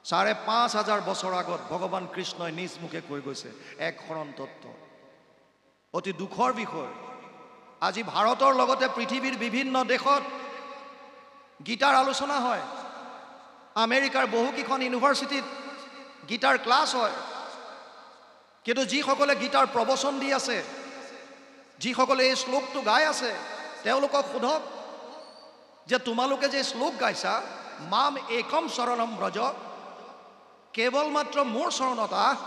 5,500 বছৰ আগত ভগৱান কৃষ্ণই নিজ মুখে কৈ গৈছে এক শৰণ তত্ত্ব। অতি দুখৰ বিষয়, আজি ভাৰতৰ লগতে পৃথিৱীৰ বিভিন্ন দেশত গীতাৰ আলোচনা হয়। আমেৰিকাৰ বহুকেইখন ইউনিভাৰ্চিটিত গীতাৰ ক্লাছ হয়, কিন্তু যিসকলে গীতাৰ প্ৰবচন দি আছে, যিসকলে এই শ্লোকটো গাই আছে, তেওঁলোকক সোধক যে তোমালোকে যে শ্লোক গাইছা, মাম একম শৰণম ব্ৰজ, কেৱল মাত্ৰ মোৰ শৰণত আহ,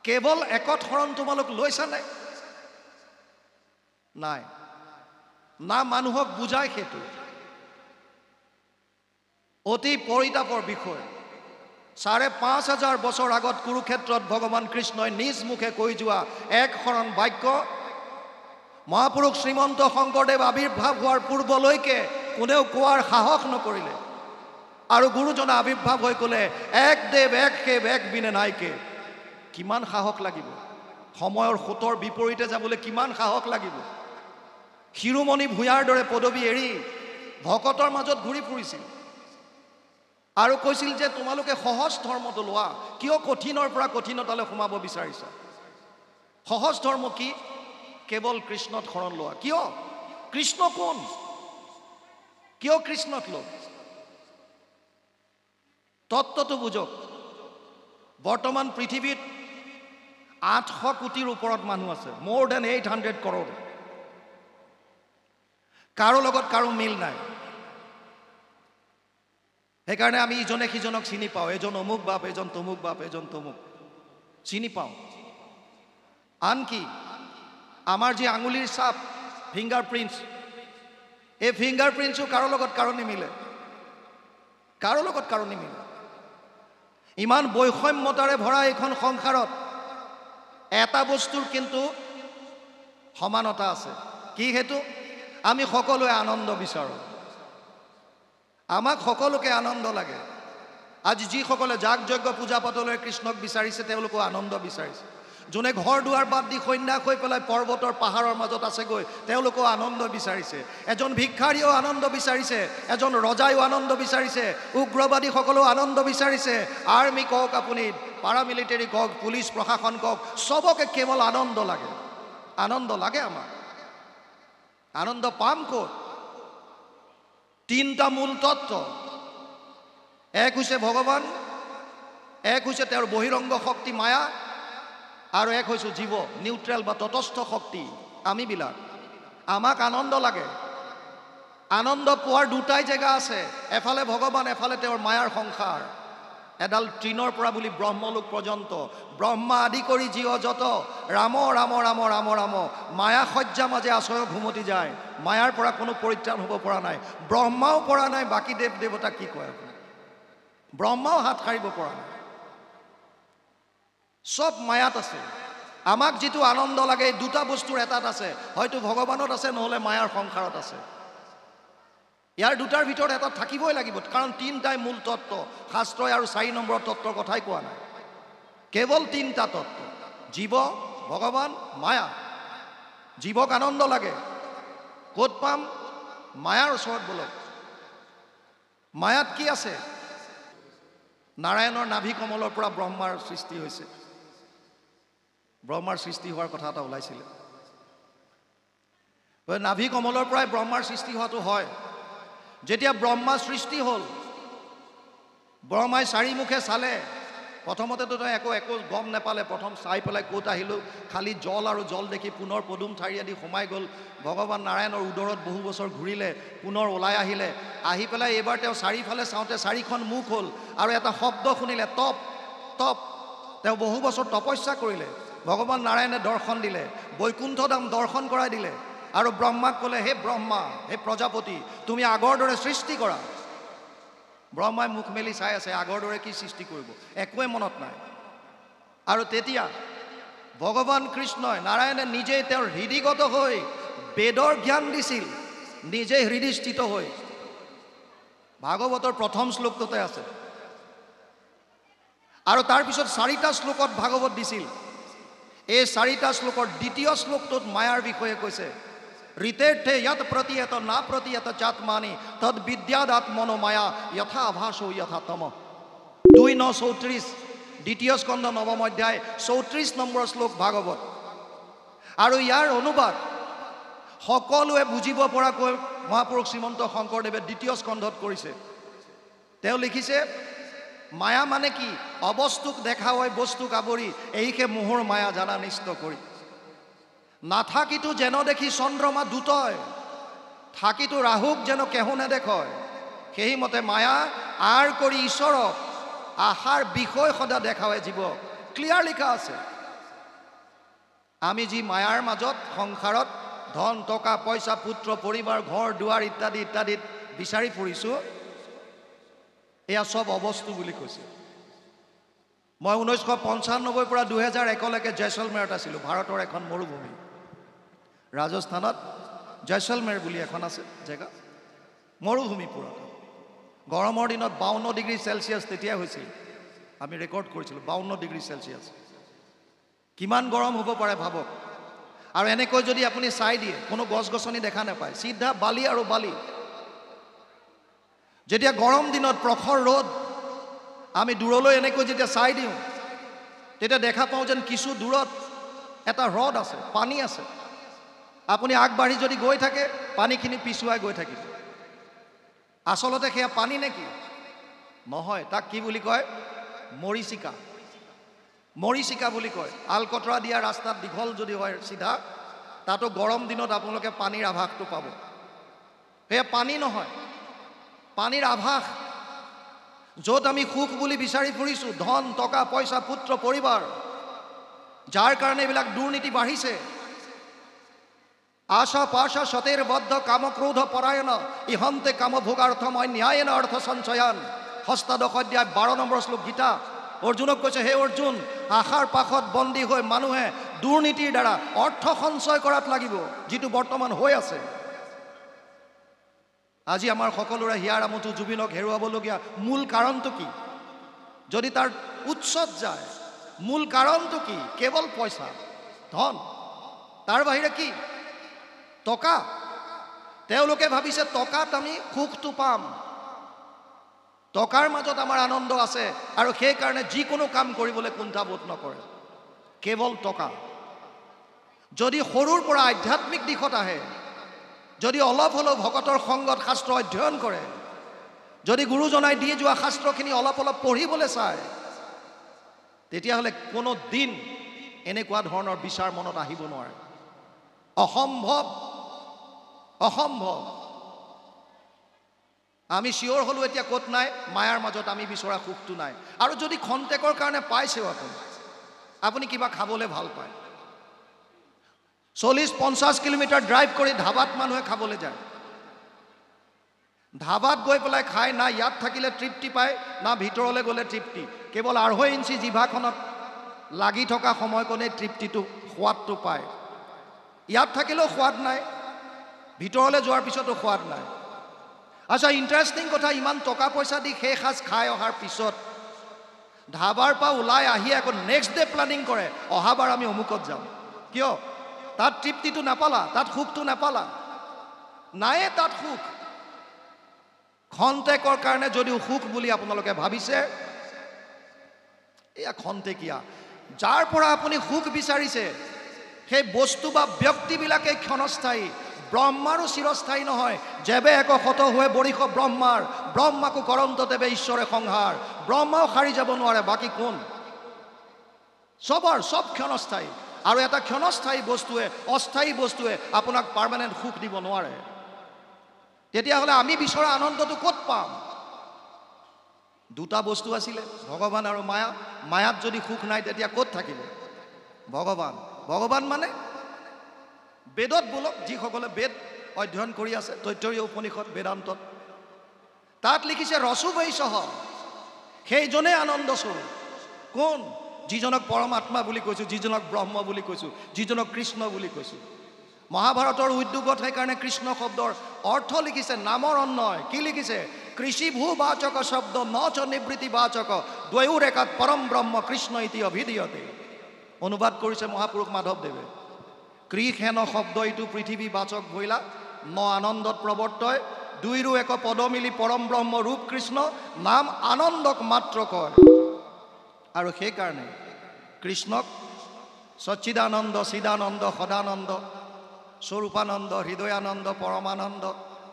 কেৱল একত শৰণ তোমালোক লৈছানে? নাই, না মানুহক বুজায় সেইটো। অতি পৰিতাপৰ বিষয়। 5,500 বছৰ আগত কুৰুক্ষেত্ৰত ভগৱান কৃষ্ণই নিজ মুখে কৈ যোৱা এক শৰণ বাক্য মহাপুৰুষ শ্ৰীমন্ত শংকৰদেৱ আৱিৰ্ভাৱ হোৱাৰ পূৰ্বলৈকে কোনেও কোৱাৰ সাহস নকৰিলে। আৰু গুৰুজনা আৱিৰ্ভাৱ হৈ ক'লে এক দেৱ এক সেৱ এক বিনে নাইকে। কিমান সাহস লাগিব? সময়ৰ সোঁতৰ বিপৰীতে যাবলৈ কিমান সাহস লাগিব? শিৰোমণি ভূঞাৰ দৰে পদবী এৰি ভকতৰ মাজত ঘূৰি ফুৰিছিল আৰু কৈছিল যে তোমালোকে সহজ ধৰ্মটো লোৱা, কিয় কঠিনৰ পৰা কঠিনতালৈ সোমাব বিচাৰিছা? সহজ ধৰ্ম কি? কেৱল কৃষ্ণত শৰণ লোৱা। কিয়? কৃষ্ণ কোন? কিয় কৃষ্ণক লোৱা? তত্ত্বটো বুজক। বৰ্তমান পৃথিৱীত 800 কোটিৰ ওপৰত মানুহ আছে, more than 800 crore। কাৰো লগত কাৰো মিল নাই। সেইকাৰণে আমি ইজনে সিজনক চিনি পাওঁ, এজন অমুক বাপ, এজন তমুক বাপ, এজন তমুক চিনি পাওঁ। আনকি আমাৰ যি আঙুলিৰ ছাপ, ফিংগাৰ প্ৰিণ্টছ, এই ফিংগাৰ প্ৰিণ্টছো কাৰো লগত কাৰো নিমিলে, কাৰো লগত কাৰো নিমিলে। ইমান বৈষম্যতাৰে ভৰা এইখন সংসাৰত এটা বস্তুৰ কিন্তু সমানতা আছে। কি সেইটো? আমি সকলোৱে আনন্দ বিচাৰোঁ। আমাক সকলোকে আনন্দ লাগে। আজি যিসকলে যাগ যজ্ঞ পূজা পাতলৈ কৃষ্ণক বিচাৰিছে, তেওঁলোকেও আনন্দ বিচাৰিছে। যোনে ঘৰ দুৱাৰ বাদ দি সন্ন্যাস হৈ পেলাই পৰ্বতৰ পাহাৰৰ মাজত আছেগৈ, তেওঁলোকেও আনন্দ বিচাৰিছে। এজন ভিক্ষাৰীয়েও আনন্দ বিচাৰিছে, এজন ৰজাইও আনন্দ বিচাৰিছে, উগ্ৰবাদীসকলেও আনন্দ বিচাৰিছে। আৰ্মি কওক, আপুনি পাৰামিলিটাৰী কওক, পুলিচ প্ৰশাসন কওক, চবকে কেৱল আনন্দ লাগে। আনন্দ লাগে আমাক। আনন্দ পাম ক'ত? 3টা মূল তত্ত্ব। এক হৈছে ভগৱান, এক হৈছে তেওঁৰ বহিৰংগ শক্তি মায়া, আৰু এক হৈছে জীৱ, নিউট্ৰেল বা তটস্থ শক্তি আমিবিলাক। আমাক আনন্দ লাগে। আনন্দ পোৱাৰ দুটাই জেগা আছে, এফালে ভগৱান, এফালে তেওঁৰ মায়াৰ সংসাৰ। এডাল তৃণৰ পৰা বুলি ব্ৰহ্মলোক পৰ্যন্ত, ব্ৰহ্মা আদি কৰি জীৱ যত, ৰাম ৰাম ৰাম ৰাম ৰাম, মায়া সজ্জা মাজে আশ্ৰয় ঘুমতি যায়। মায়াৰ পৰা কোনো পৰিত্ৰাণ হ'ব পৰা নাই, ব্ৰহ্মাও পৰা নাই। বাকী দেৱ দেৱতা কি কয় আপুনি? ব্ৰহ্মাও হাত সাৰিব পৰা নাই। সব মায়াত আছে। আমাক যিটো আনন্দ লাগে, এই দুটা বস্তুৰ এটাত আছে, হয়তো ভগৱানত আছে, নহ'লে মায়াৰ সংসাৰত আছে। ইয়াৰ দুটাৰ ভিতৰত এটা থাকিবই লাগিব, কাৰণ 3টাই মূল তত্ত্ব। শাস্ত্ৰই আৰু 4 নম্বৰ তত্ত্বৰ কথাই কোৱা নাই, কেৱল 3টা তত্ত্ব, জীৱ, ভগৱান, মায়া। জীৱক আনন্দ লাগে, ক'ত পাম? মায়াৰ ওচৰত বলক। মায়াত কি আছে? নাৰায়ণৰ নাভি কমলৰ পৰা ব্ৰহ্মাৰ সৃষ্টি হৈছে। ব্ৰহ্মাৰ সৃষ্টি হোৱাৰ কথা এটা ওলাইছিলে। নাভি কমলৰ পৰাই ব্ৰহ্মাৰ সৃষ্টি হোৱাটো হয়। যেতিয়া ব্ৰহ্মা সৃষ্টি হ'ল, ব্ৰহ্মাই 4 মুখে চালে। প্ৰথমতেতো তেওঁ একো গম নাপালে। প্ৰথম চাই পেলাই ক'ত আহিলোঁ, খালি জল আৰু জল দেখি পুনৰ পদুম ঠাৰি আদি সোমাই গ'ল। ভগৱান নাৰায়ণৰ উদৰত বহু বছৰ ঘূৰিলে, পুনৰ ওলাই আহিলে। আহি পেলাই এইবাৰ তেওঁ চাৰিওফালে চাওঁতে 4খন মুখ হ'ল, আৰু এটা শব্দ শুনিলে, তপ তপ। তেওঁ বহু বছৰ তপস্যা কৰিলে। ভগৱান নাৰায়ণে দৰ্শন দিলে, বৈকুণ্ঠ ধাম দৰ্শন কৰাই দিলে, আৰু ব্ৰহ্মাক ক'লে, হে ব্ৰহ্মা, হে প্ৰজাপতি, তুমি আগৰ দৰে সৃষ্টি কৰা। ব্ৰহ্মাই মুখ মেলি চাই আছে, আগৰ দৰে কি সৃষ্টি কৰিব, একোৱে মনত নাই। আৰু তেতিয়া ভগৱান কৃষ্ণই, নাৰায়ণে নিজেই তেওঁৰ হৃদিগত হৈ বেদৰ জ্ঞান দিছিল, নিজে হৃদিস্থিত হৈ। ভাগৱতৰ প্ৰথম শ্লোকটোতে আছে। আৰু তাৰপিছত 4টা শ্লোকত ভাগৱত দিছিল। এই 4টা শ্লোকৰ দ্বিতীয় শ্লোকটোত মায়াৰ বিষয়ে কৈছে। ঋতেৰ্থে যত প্ৰতীয়ত না প্ৰতীয়ত চাত্মানি তদ বিদ্যাদাত্মনো মায়া যথা আভাসো যথা তম। 2:9:34 দ্বিতীয় স্কন্ধ 9ম অধ্যায় 34 নম্বৰ শ্লোক ভাগৱত। আৰু ইয়াৰ অনুবাদ সকলোৱে বুজিব পৰাকৈ মহাপুৰুষ শ্ৰীমন্ত শংকৰদেৱে দ্বিতীয় স্কন্ধত কৰিছে। তেওঁ লিখিছে, মায়া মানে কি? অবস্তুক দেখা হয় বস্তুক আৱৰি, এইকে মোহৰ মায়া জানা নিষ্ট কৰি। নাথাকিতো যেন দেখি চন্দ্ৰমা দুটয়, থাকিতো ৰাহুক যেন কেহু নেদেখয়, সেই মতে মায়া আৰ কৰি ঈশ্বৰক আশাৰ বিষয় সদা দেখা হয় জীৱক। ক্লিয়াৰ লিখা আছে। আমি যি মায়াৰ মাজত সংসাৰত ধন টকা পইচা পুত্ৰ পৰিবাৰ ঘৰ দুৱাৰ ইত্যাদি ইত্যাদিত বিচাৰি ফুৰিছোঁ, এয়া চব অবস্তু বুলি কৈছে। মই 1995 পৰা 2001লৈকে জয়ছলমেৰত আছিলোঁ। ভাৰতৰ এখন মৰুভূমি, ৰাজস্থানত জয়ছলমেৰ বুলি এখন আছে জেগা, মৰুভূমি পুৰা। গৰমৰ দিনত 52 ডিগ্ৰী চেলচিয়াছ তেতিয়া হৈছিল। আমি ৰেকৰ্ড কৰিছিলোঁ 52 ডিগ্ৰী চেলচিয়াছ। কিমান গৰম হ'ব পাৰে ভাবক। আৰু এনেকৈ যদি আপুনি চাই দিয়ে, কোনো গছ গছনি দেখা নাপায়, চিধা বালি আৰু বালি। যেতিয়া গৰম দিনত প্ৰখৰ ৰ'দ, আমি দূৰলৈ এনেকৈ যেতিয়া চাই দিওঁ, তেতিয়া দেখা পাওঁ যেন কিছু দূৰত এটা হ্ৰদ আছে, পানী আছে। আপুনি আগবাঢ়ি যদি গৈ থাকে, পানীখিনি পিছুৱাই গৈ থাকিব। আচলতে সেয়া পানী নেকি? নহয়, তাক কি বুলি কয়? মৰিচিকা। মৰিচিকা বুলি কয়। আলকতৰা দিয়া ৰাস্তাত দীঘল যদি হয় চিধা, তাতো গৰম দিনত আপোনালোকে পানীৰ আভাসটো পাব। সেয়া পানী নহয়, পানীৰ আভাস। য'ত আমি সুখ বুলি বিচাৰি ফুৰিছোঁ, ধন টকা পইচা পুত্ৰ পৰিবাৰ, যাৰ কাৰণে এইবিলাক দুৰ্নীতি বাঢ়িছে। আশা পাশা সতেৰ বদ্ধ কামক্ৰোধ পৰায়ণ, ইহন্তে কাম ভোগাৰ্থময় ন্যায়েন অৰ্থ সঞ্চয়ান। হস্তাদশ অধ্যায় 12 নম্বৰ শ্লোক গীতা। অৰ্জুনক কৈছে, হে অৰ্জুন, আশাৰ পাশত বন্দী হৈ মানুহে দুৰ্নীতিৰ দ্বাৰা অৰ্থ সঞ্চয় কৰাত লাগিব, যিটো বৰ্তমান হৈ আছে। আজি আমাৰ সকলোৰে হিয়াৰ আমঠু জুবিনক হেৰুৱাবলগীয়া মূল কাৰণটো কি? যদি তাৰ উৎসত যায়, মূল কাৰণটো কি? কেৱল পইচা, ধন, তাৰ বাহিৰে কি? টকা। তেওঁলোকে ভাবিছে টকাত আমি সুখটো পাম, টকাৰ মাজত আমাৰ আনন্দ আছে, আৰু সেইকাৰণে যিকোনো কাম কৰিবলৈ কুণ্ঠাবোধ নকৰে। কেৱল টকা। যদি সৰুৰ পৰা আধ্যাত্মিক দিশত আহে, যদি অলপ হ'লেও ভকতৰ সংগত শাস্ত্ৰ অধ্যয়ন কৰে, যদি গুৰুজনাই দি যোৱা শাস্ত্ৰখিনি অলপ অলপ পঢ়িবলৈ চায়, তেতিয়াহ'লে কোনো দিন এনেকুৱা ধৰণৰ বিচাৰ মনত আহিব নোৱাৰে। অসম্ভৱ, অসম্ভৱ। আমি চিঞৰ হ'লো এতিয়া ক'ত নাই? মায়াৰ মাজত আমি বিচৰা সুখটো নাই। আৰু যদি খন্তেকৰ কাৰণে পাইছেও, আপুনি কিবা খাবলৈ ভাল পায়, 40-50 কিলোমিটাৰ ড্ৰাইভ কৰি ধাবাত মানুহে খাবলৈ যায়। ধাবাত গৈ পেলাই খাই, না ইয়াত থাকিলে তৃপ্তি পায়, না ভিতৰলৈ গ'লে তৃপ্তি। কেৱল 2.5 ইঞ্চি জিভাখনত লাগি থকা সময়কণেই তৃপ্তিটো, সোৱাদটো পায়। ইয়াত থাকিলেও সোৱাদ নাই, ভিতৰলৈ যোৱাৰ পিছতো সোৱাদ নাই। আচ্ছা, ইণ্টাৰেষ্টিং কথা, ইমান টকা পইচা দি সেই সাজ খাই অহাৰ পিছত ধাবাৰ পৰা ওলাই আহি আকৌ নেক্সট ডে প্লেনিং কৰে, অহাবাৰ আমি অমুকত যাম। কিয়? তাত তৃপ্তিটো নাপালা, তাত সুখটো নাপালা, নায়ে তাত সুখ। খন্তেকৰ কাৰণে যদিও সুখ বুলি আপোনালোকে ভাবিছে, এয়া খন্তেকীয়া। যাৰ পৰা আপুনি সুখ বিচাৰিছে, সেই বস্তু বা ব্যক্তিবিলাকে ক্ষণস্থায়ী, ব্ৰহ্মাৰো চিৰস্থায়ী নহয়। যেবে এক শত হৈ বৰিষ ব্ৰহ্মাৰ, ব্ৰহ্মাকো কৰন্ত দেৱে ঈশ্বৰে সংহাৰ। ব্ৰহ্মাও সাৰি যাব নোৱাৰে, বাকী কোন? চব ক্ষণস্থায়ী। আৰু এটা ক্ষণস্থায়ী বস্তুৱে, অস্থায়ী বস্তুৱে আপোনাক পাৰ্মানেণ্ট সুখ দিব নোৱাৰে। তেতিয়াহ'লে আমি বিচৰা আনন্দটো ক'ত পাম? দুটা বস্তু আছিলে, ভগৱান আৰু মায়া। মায়াত যদি সুখ নাই, তেতিয়া ক'ত থাকিব ভগৱান? ভগৱান মানে বেদত বোলক, যিসকলে বেদ অধ্যয়ন কৰি আছে, তৈত্তৰীয় উপনিষদ বেদান্তত, তাত লিখিছে ৰসো বৈশহ, সেইজনে আনন্দ স্বৰূপ। কোন? যিজনক পৰমাত্মা বুলি কৈছোঁ, যিজনক ব্ৰহ্ম বুলি কৈছোঁ, যিজনক কৃষ্ণ বুলি কৈছোঁ। মহাভাৰতৰ উদ্যোগত সেইকাৰণে কৃষ্ণ শব্দৰ অৰ্থ লিখিছে নামৰ অন্যয়। কি লিখিছে? কৃষিভূ বাচক শব্দ নচ নিবৃত্তি বাচক দ্বয়োৰেকাত পৰম ব্ৰহ্ম কৃষ্ণ ইতি অভিধীয়তে। অনুবাদ কৰিছে মহাপুৰুষ মাধৱদেৱে। কৃষ হেন শব্দ ইটো পৃথিৱী বাচক ভৈলা, ন আনন্দত প্ৰৱৰ্তয় দুইৰো এক পদ মিলি পৰম ব্ৰহ্ম ৰূপ কৃষ্ণ নাম আনন্দক মাত্ৰ কয় আৰু সেইকাৰণে কৃষ্ণক সচ্চিদানন্দ চিদানন্দ সদানন্দ স্বৰূপানন্দ হৃদয়ানন্দ পৰমানন্দ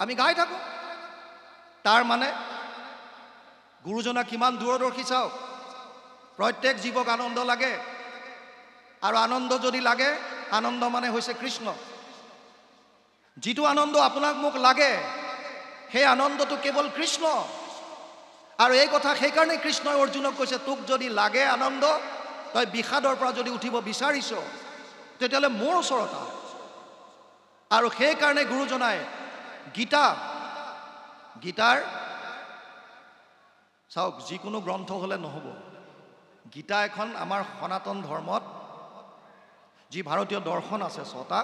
আমি গাই থাকোঁ তাৰ মানে গুৰুজনা কিমান দূৰদৰ্শী চাওক প্ৰত্যেক জীৱক আনন্দ লাগে আৰু আনন্দ যদি লাগে আনন্দ মানে হৈছে কৃষ্ণ যিটো আনন্দ আপোনাক মোক লাগে সেই আনন্দটো কেৱল কৃষ্ণ আৰু এই কথা সেইকাৰণে কৃষ্ণই অৰ্জুনক কৈছে তোক যদি লাগে আনন্দ তই বিষাদৰ পৰা যদি উঠিব বিচাৰিছ তেতিয়াহ'লে মোৰ ওচৰত আহ আৰু সেইকাৰণে গুৰুজনাই গীতাৰ চাওক যিকোনো গ্ৰন্থ হ'লে নহ'ব গীতা এখন আমাৰ সনাতন ধৰ্মত যি ভাৰতীয় দৰ্শন আছে 6টা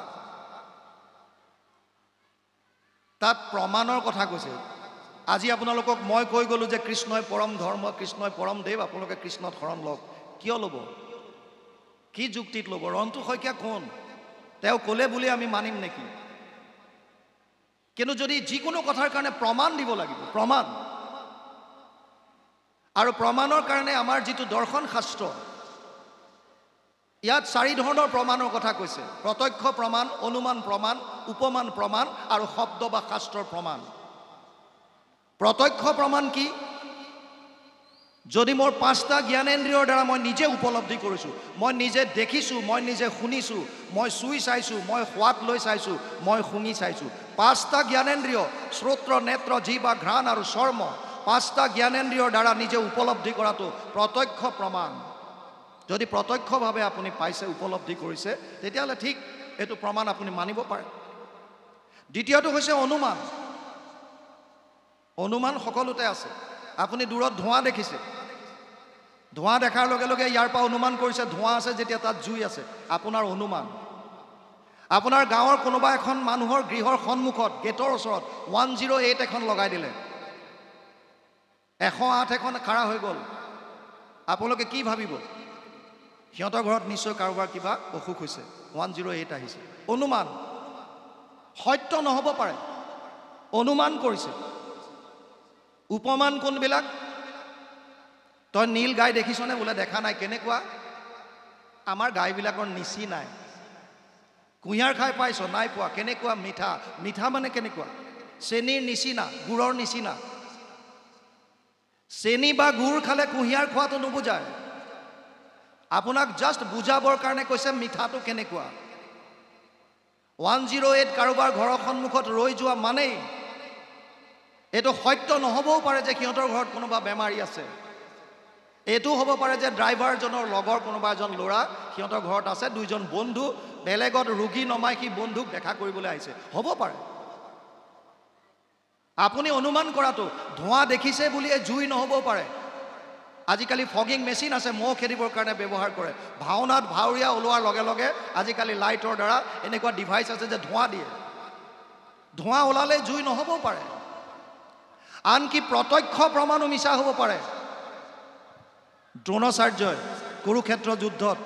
তাত প্ৰমাণৰ কথা কৈছে আজি আপোনালোকক মই কৈ গ'লো যে কৃষ্ণই পৰম ধৰ্ম কৃষ্ণই পৰম দেৱ আপোনালোকে কৃষ্ণত শৰণ লওক কিয় ল'ব কি যুক্তিত ল'ব ৰন্তু শইকীয়া কোন তেওঁ ক'লে বুলি আমি মানিম নেকি কিন্তু যদি যিকোনো কথাৰ কাৰণে প্ৰমাণ দিব লাগিব প্ৰমাণ আৰু প্ৰমাণৰ কাৰণে আমাৰ যিটো দৰ্শন শাস্ত্ৰ ইয়াত 4 ধৰণৰ প্ৰমাণৰ কথা কৈছে প্ৰত্যক্ষ প্ৰমাণ অনুমান প্ৰমাণ উপমান প্ৰমাণ আৰু শব্দ বা শাস্ত্ৰৰ প্ৰমাণ প্ৰত্যক্ষ প্ৰমাণ কি যদি মোৰ 5টা জ্ঞানেন্দ্ৰিয়ৰ দ্বাৰা মই নিজে উপলব্ধি কৰিছোঁ মই নিজে দেখিছোঁ মই নিজে শুনিছোঁ মই চুই চাইছোঁ মই সোৱাদ লৈ চাইছোঁ মই শুঙি চাইছোঁ 5টা জ্ঞানেন্দ্ৰিয় শ্ৰোত্ৰ নেত্ৰ জিহ্বা ঘ্ৰাণ আৰু চৰ্ম 5টা জ্ঞানেন্দ্ৰিয়ৰ দ্বাৰা নিজে উপলব্ধি কৰাটো প্ৰত্যক্ষ প্ৰমাণ যদি প্ৰত্যক্ষভাৱে আপুনি পাইছে উপলব্ধি কৰিছে তেতিয়াহ'লে ঠিক এইটো প্ৰমাণ আপুনি মানিব পাৰে দ্বিতীয়টো হৈছে অনুমান সকলোতে আছে আপুনি দূৰত ধোঁৱা দেখিছে ধোঁৱা দেখাৰ লগে লগে ইয়াৰ পৰা অনুমান কৰিছে ধোঁৱা আছে যেতিয়া তাত জুই আছে আপোনাৰ অনুমান আপোনাৰ গাঁৱৰ কোনোবা এখন মানুহৰ গৃহৰ সন্মুখত গেটৰ ওচৰত 108 এখন লগাই দিলে 108 এখন খাৰা হৈ গ'ল আপোনালোকে কি ভাবিব সিহঁতৰ ঘৰত নিশ্চয় কাৰোবাৰ কিবা অসুখ হৈছে 108 আহিছে অনুমান সত্য নহ'ব পাৰে অনুমান কৰিছে উপমান কোনবিলাক তই নীল গাই দেখিছনে বোলে দেখা নাই কেনেকুৱা আমাৰ গাইবিলাকৰ নিচি নাই কুঁহিয়াৰ খাই পাইছ নাই পোৱা কেনেকুৱা মিঠা মানে কেনেকুৱা চেনিৰ নিচিনা গুড়ৰ নিচিনা চেনি বা গুড় খালে কুঁহিয়াৰ খোৱাটো নুবুজায় আপোনাক জাষ্ট বুজাবৰ কাৰণে কৈছে মিঠাটো কেনেকুৱা 108 কাৰোবাৰ ঘৰৰ সন্মুখত ৰৈ যোৱা মানেই এইটো সত্য নহ'বও পাৰে যে সিহঁতৰ ঘৰত কোনোবা বেমাৰী আছে এইটো হ'ব পাৰে যে ড্ৰাইভাৰজনৰ লগৰ কোনোবা এজন ল'ৰা সিহঁতৰ ঘৰত আছে দুইজন বন্ধু বেলেগত ৰোগী নমাই সি বন্ধুক দেখা কৰিবলৈ আহিছে হ'ব পাৰে আপুনি অনুমান কৰাটো ধোঁৱা দেখিছে বুলিয়ে জুই নহ'বও পাৰে আজিকালি ফগিং মেচিন আছে মহ খেদিবৰ কাৰণে ব্যৱহাৰ কৰে ভাওনাত ভাওৰীয়া ওলোৱাৰ লগে লগে আজিকালি লাইটৰ দ্বাৰা এনেকুৱা ডিভাইচ আছে যে ধোঁৱা দিয়ে ধোঁৱা ওলালে জুই নহ'বও পাৰে আনকি প্ৰত্যক্ষ প্ৰমাণো মিছা হ'ব পাৰে দ্ৰোণাচাৰ্যই কুৰুক্ষেত্ৰ যুদ্ধত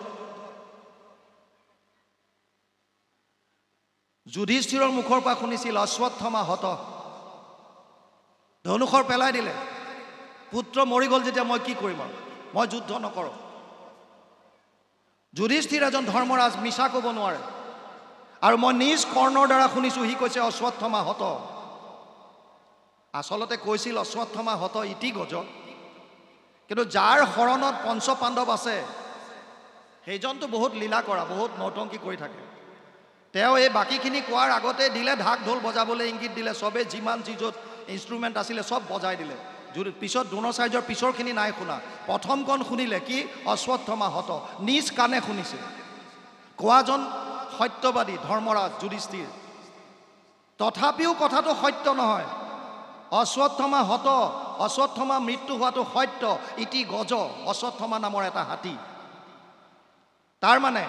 যুধিষ্ঠিৰৰ মুখৰ পৰা শুনিছিল অশ্বত্থমা হত ধনুষৰ পেলাই দিলে পুত্ৰ মৰি গ'ল যেতিয়া মই কি কৰিম মই যুদ্ধ নকৰোঁ যুধিষ্ঠিৰ এজন ধৰ্মৰাজ মিছা ক'ব নোৱাৰে আৰু মই নিজ কৰ্ণৰ দ্বাৰা শুনিছোঁ সি কৈছে অশ্বত্থমা হত আচলতে কৈছিল অশ্বত্থমা হত ইতি গজ কিন্তু যাৰ শৰণত পঞ্চ পাণ্ডৱ আছে সেইজনটো বহুত লীলা কৰা বহুত নৌটংকি কৰি থাকে তেওঁ এই বাকীখিনি কোৱাৰ আগতে দিলে ঢাক ঢোল বজাবলৈ ইংগিত দিলে চবে যিমান যি য'ত ইনষ্ট্ৰুমেণ্ট আছিলে চব বজাই দিলে পিছত দ্ৰোণাচাৰ্যৰ পিছৰখিনি নাই শুনা প্ৰথমকণ শুনিলে কি অশ্বত্থমা হত নিজ কাণে শুনিছে কোৱাজন সত্যবাদী ধৰ্মৰাজ যুধিষ্ঠিৰ তথাপিও কথাটো সত্য নহয় অশ্বত্থমা হত অশ্বত্থমা মৃত্যু হোৱাটো সত্য ইতি গজ অশ্বত্থমা নামৰ এটা হাতী তাৰ মানে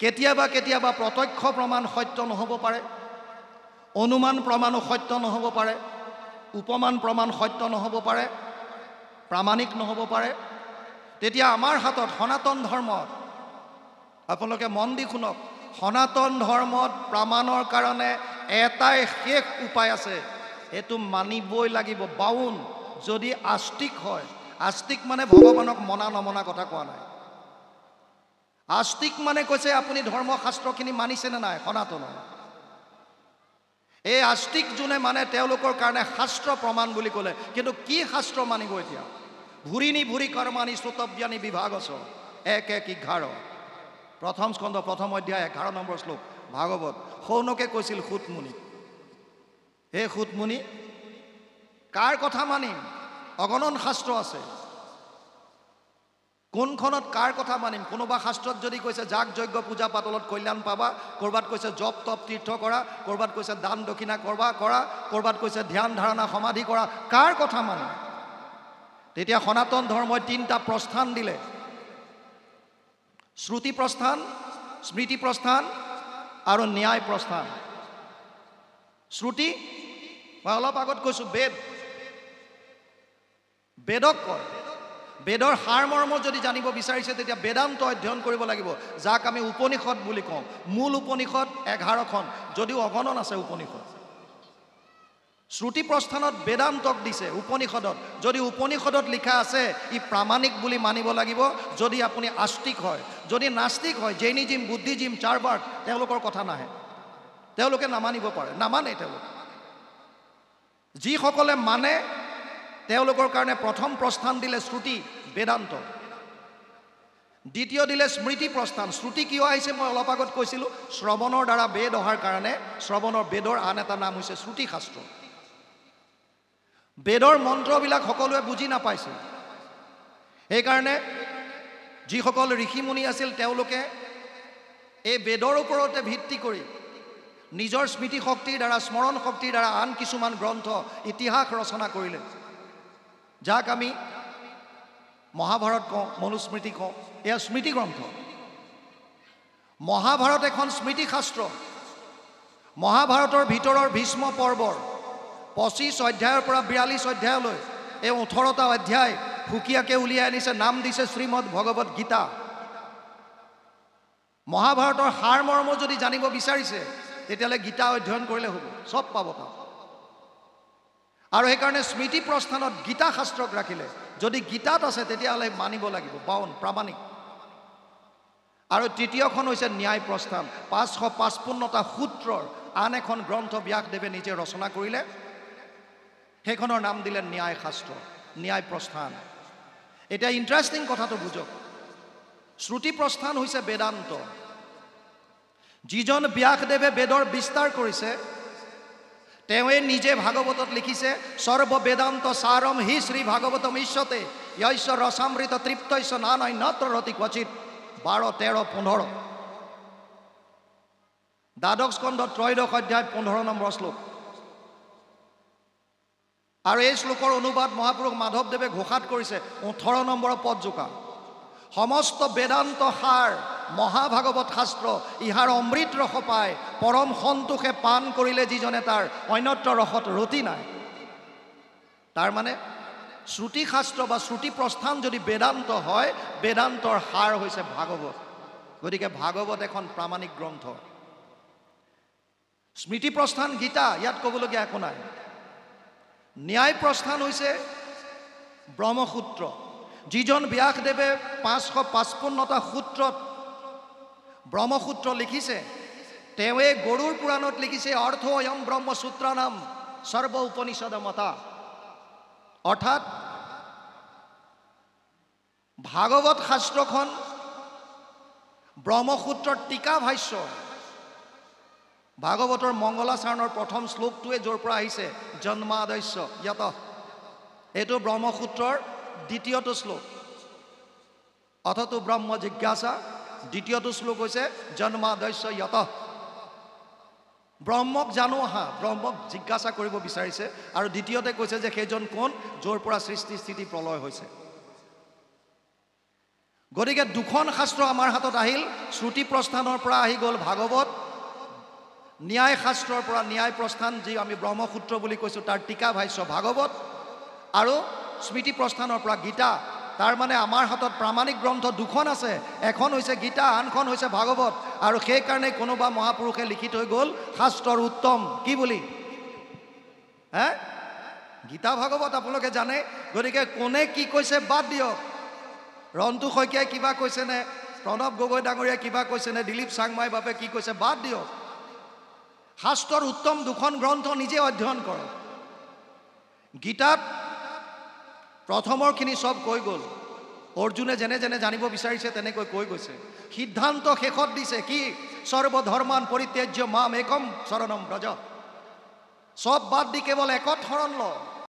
কেতিয়াবা কেতিয়াবা প্ৰত্যক্ষ প্ৰমাণ সত্য নহ'ব পাৰে অনুমান প্ৰমাণো সত্য নহ'ব পাৰে উপমান প্ৰমাণ সত্য নহ'ব পাৰে প্ৰামাণিক নহ'ব পাৰে তেতিয়া আমাৰ হাতত সনাতন ধৰ্মত আপোনালোকে মন দি শুনক সনাতন ধৰ্মত প্ৰমাণৰ কাৰণে এটাই শেষ উপায় আছে এইটো মানিবই লাগিব বাউন যদি আস্তিক হয় আস্তিক মানে ভগৱানক মনা নমনা কথা কোৱা নাই আস্তিক মানে কৈছে আপুনি ধৰ্মশাস্ত্ৰখিনি মানিছে নে নাই সনাতনৰ এই আস্তিক যোনে মানে তেওঁলোকৰ কাৰণে শাস্ত্ৰ প্ৰমাণ বুলি ক'লে কিন্তু কি শাস্ত্ৰ মানিব এতিয়া ভুৰিনি ভুৰি কৰ্মানি শ্ৰুতব্যানি বিভাগছ 1:11 প্ৰথম স্কন্ধ প্ৰথম অধ্যায় 11 নম্বৰ শ্লোক ভাগৱত সৌনকে কৈছিল সুতমুনি হে সুতমুনি কাৰ কথা মানিম অগণন শাস্ত্ৰ আছে কোনখনত কাৰ কথা মানিম কোনোবা শাস্ত্ৰত যদি কৈছে যাগ যজ্ঞ পূজা পাতলত কল্যাণ পাবা কৰবাত কৈছে জপ তপ তীৰ্থ কৰা কৰবাত কৈছে দান দক্ষিণা কৰা কৰবাত কৈছে ধ্যান ধাৰণা সমাধি কৰা কাৰ কথা মানিম তেতিয়া সনাতন ধৰ্মই তিনিটা প্ৰস্থান দিলে শ্ৰুতি প্ৰস্থান স্মৃতি প্ৰস্থান আৰু ন্যায় প্ৰস্থান শ্ৰুতি মই অলপ আগত কৈছো বেদক কয় বেদৰ সাৰমৰ্ম যদি জানিব বিচাৰিছে তেতিয়া বেদান্ত অধ্যয়ন কৰিব লাগিব যাক আমি উপনিষদ বুলি কওঁ মূল উপনিষদ 11খন যদিও অগণন আছে উপনিষদ শ্ৰুতি প্ৰস্থানত বেদান্তক দিছে উপনিষদত যদি উপনিষদত লিখা আছে ই প্ৰামাণিক বুলি মানিব লাগিব যদি আপুনি আস্তিক হয় যদি নাস্তিক হয় জৈনিজিম বুদ্ধিজিম চাৰবাৰ্গ তেওঁলোকৰ কথা নাহে তেওঁলোকে নামানিব পাৰে নামানে তেওঁলোকে যিসকলে মানে তেওঁলোকৰ কাৰণে প্ৰথম প্ৰস্থান দিলে শ্ৰুতি বেদান্ত দ্বিতীয় দিলে স্মৃতি প্ৰস্থান শ্ৰুতি কিয় আহিছে মই অলপ আগত কৈছিলোঁ শ্ৰৱণৰ দ্বাৰা বেদ অহাৰ কাৰণে শ্ৰৱণৰ বেদৰ আন এটা নাম হৈছে শ্ৰুতি শাস্ত্ৰ বেদৰ মন্ত্ৰবিলাক সকলোৱে বুজি নাপাইছিল সেইকাৰণে যিসকল ঋষিমুনি আছিল তেওঁলোকে এই বেদৰ ওপৰতে ভিত্তি কৰি নিজৰ স্মৃতি শক্তিৰ দ্বাৰা স্মৰণ শক্তিৰ দ্বাৰা আন কিছুমান গ্ৰন্থ ইতিহাস ৰচনা কৰিলে যাক আমি মহাভাৰত কওঁ মনুস্মৃতি কওঁ এয়া স্মৃতি গ্ৰন্থ মহাভাৰত এখন স্মৃতি শাস্ত্ৰ মহাভাৰতৰ ভিতৰৰ ভীষ্ম পৰ্বৰ 25 অধ্যায়ৰ পৰা 42 অধ্যায়লৈ এই 18টা অধ্যায় সুকীয়াকৈ উলিয়াই আনিছে নাম দিছে শ্ৰীমদ ভগৱত গীতা মহাভাৰতৰ সাৰমৰ্ম যদি জানিব বিচাৰিছে তেতিয়াহ'লে গীতা অধ্যয়ন কৰিলে হ'ব চব পাব তাত আৰু সেইকাৰণে স্মৃতি প্ৰস্থানত গীতা শাস্ত্ৰক ৰাখিলে যদি গীতাত আছে তেতিয়াহ'লে মানিব লাগিব বাউন প্ৰামাণিক আৰু তৃতীয়খন হৈছে ন্যায় প্ৰস্থান 555টা সূত্ৰৰ আন এখন গ্ৰন্থ ব্যাসদেৱে নিজে ৰচনা কৰিলে সেইখনৰ নাম দিলে ন্যায় শাস্ত্ৰ ন্যায় প্ৰস্থান এটা ইন্টাৰেষ্টিং কথাটো বুজক শ্ৰুতি প্ৰস্থান হৈছে বেদান্ত যিজন ব্যাসদেৱে বেদৰ বিস্তাৰ কৰিছে তেওঁৱে নিজে ভাগৱতত লিখিছে সৰ্ব বেদান্ত সাৰম হি শ্ৰী ভাগৱতম ইষ্যতে য়ৈষ ৰসামৃত তৃপ্তৈষ নানৈ নত্ৰ ৰতি ক্বচিত 12, 13, 15 দ্বাদশ স্কন্ধ 13 অধ্যায় 15 নম্বৰ শ্লোক আৰু এই শ্লোকৰ অনুবাদ মহাপুৰুষ মাধৱদেৱে ঘোষাত কৰিছে 18 নম্বৰ পদজোকা সমস্ত বেদান্ত সাৰ মহাভাগৱত শাস্ত্ৰ ইহাৰ অমৃত ৰস পায় পৰম সন্তোষে পান কৰিলে যিজনে তাৰ অন্যত্ৰ ৰসত ৰতি নাই তাৰ মানে শ্ৰুতি শাস্ত্ৰ বা শ্ৰুতি প্ৰস্থান যদি বেদান্ত হয় বেদান্তৰ সাৰ হৈছে ভাগৱত গতিকে ভাগৱত এখন প্ৰামাণিক গ্ৰন্থ স্মৃতি প্ৰস্থান গীতা ইয়াত ক'বলগীয়া একো নাই ন্যায় প্ৰস্থান হৈছে ব্ৰহ্মসূত্ৰ যিজন ব্যাসদেৱে 555টা সূত্ৰত ব্ৰহ্মসূত্ৰ লিখিছে তেওঁৱে গৰুৰ পুৰাণত লিখিছে অৰ্থ অয়ম ব্ৰহ্মসূত্ৰানাম সৰ্ব উপনিষদ মতা অৰ্থাৎ ভাগৱত শাস্ত্ৰখন ব্ৰহ্মসূত্ৰৰ টিকা ভাষ্য ভাগৱতৰ মংগলাচৰণৰ প্ৰথম শ্লোকটোৱে য'ৰ পৰা আহিছে জন্মাদস্য য়ত এইটো ব্ৰহ্মসূত্ৰৰ দ্বিতীয়টো শ্লোক অথতো ব্ৰহ্ম জিজ্ঞাসা দ্বিতীয়টো শ্লোক হৈছে জন্মাদস্য য়ত ব্ৰহ্মক জানো আহা ব্ৰহ্মক জিজ্ঞাসা কৰিব বিচাৰিছে আৰু দ্বিতীয়তে কৈছে যে সেইজন কোন য'ৰ পৰা সৃষ্টি স্থিতি প্ৰলয় হৈছে গতিকে দুখন শাস্ত্ৰ আমাৰ হাতত আহিল শ্ৰুতি প্ৰস্থানৰ পৰা আহি গ'ল ভাগৱত ন্যায় শাস্ত্ৰৰ পৰা ন্যায় প্ৰস্থান যি আমি ব্ৰহ্মসূত্ৰ বুলি কৈছোঁ তাৰ টিকা ভাষ্য ভাগৱত আৰু স্মৃতি প্ৰস্থানৰ পৰা গীতা তাৰ মানে আমাৰ হাতত প্ৰামাণিক গ্ৰন্থ দুখন আছে এখন হৈছে গীতা আনখন হৈছে ভাগৱত আৰু সেইকাৰণে কোনোবা মহাপুৰুষে লিখি থৈ গ'ল শাস্ত্ৰৰ উত্তম কি বুলি হে গীতা ভাগৱত আপোনালোকে জানে গতিকে কোনে কি কৈছে বাদ দিয়ক ৰন্তু শইকীয়াই কিবা কৈছে নে প্ৰণৱ গগৈ ডাঙৰীয়াই কিবা কৈছে নে দিলীপ চাংমাই বাপে কি কৈছে বাদ দিয়ক শাস্ত্ৰৰ উত্তম দুখন গ্ৰন্থ নিজে অধ্যয়ন কৰক গীতাত প্ৰথমৰখিনি সব কৈ গ'ল অৰ্জুনে যেনে যেনে জানিব বিচাৰিছে তেনেকৈ কৈ গৈছে সিদ্ধান্ত শেষত দিছে কি সৰ্বধৰ্মান পৰিত্যাজ্য মাম একম শৰণম ব্ৰজ সব বাদ দি কেৱল একত শৰণ ল